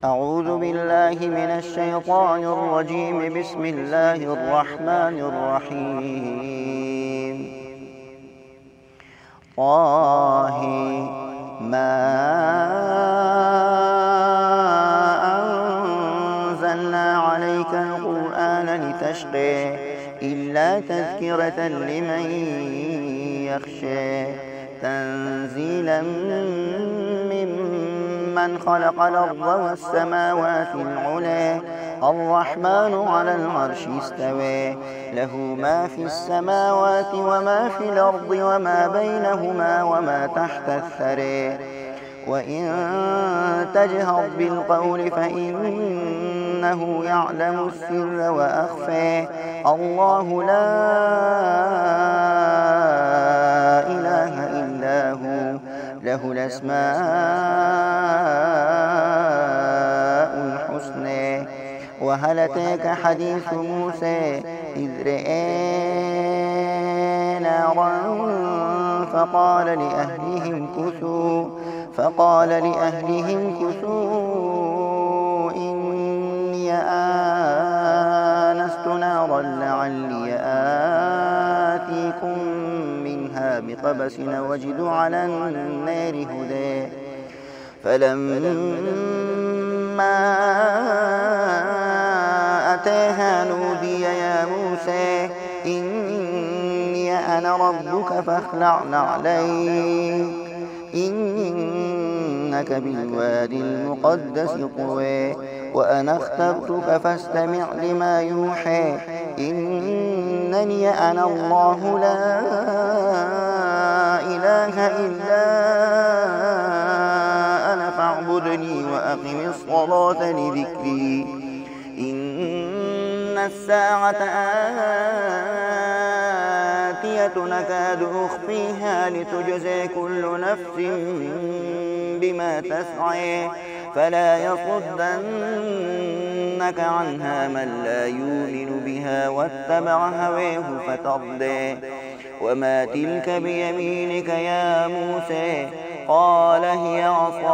أعوذ بالله من الشيطان الرجيم. بسم الله الرحمن الرحيم. طه ما أنزلنا عليك القرآن لتشقى إلا تذكرة لمن يخشى تنزيلا ممن خلق الأرض والسماوات العلى الرحمن على العرش استوى له ما في السماوات وما في الأرض وما بينهما وما تحت الثرى وإن تجهر بالقول فإنه يعلم السر وأخفى الله لا إله إلا هو له الأسماء الحسنى. وهل أتاك حديث موسى إذ رأى نارا فقال لأهلهم كثوا إني آنست نارا لعلي آتيكم منها بقبس وجد على النار هدى. فلما أتاها نودي يا موسى إني أنا ربك فاخلع نعليك إنك بالوادي المقدس طوى وأنا اخترتك فاستمع لما يوحى إنني أنا الله لا إله إلا أنا فاعبدني وأقم الصلاة لذكري إن الساعة آتية نكاد أخفيها لتجزى كل نفس بما تسعى فلا يصدنك عنها من لا يؤمن بها واتبع هواه فتردى. وما تلك بيمينك يا موسى قال هي عصاي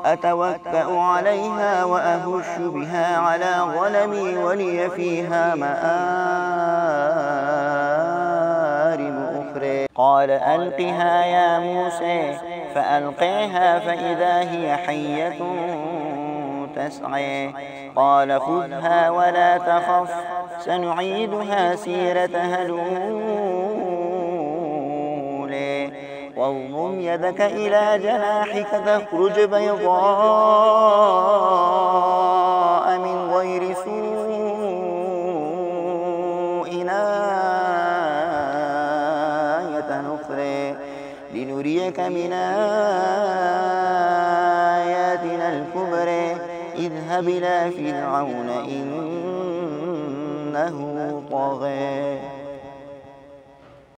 أتوكأ عليها وأهش بها على غنمي ولي فيها مآرب أخرى. قال ألقها يا موسى فألقيها فإذا هي حية تسعى قال خذها ولا تخف سنعيدها سيرتها الأولى واضم يدك إلى جناحك تخرج بيضاء من غير سوء آية أخرى لنريك من آياتنا الكبرى اذهب إلى فرعون إنه طغى.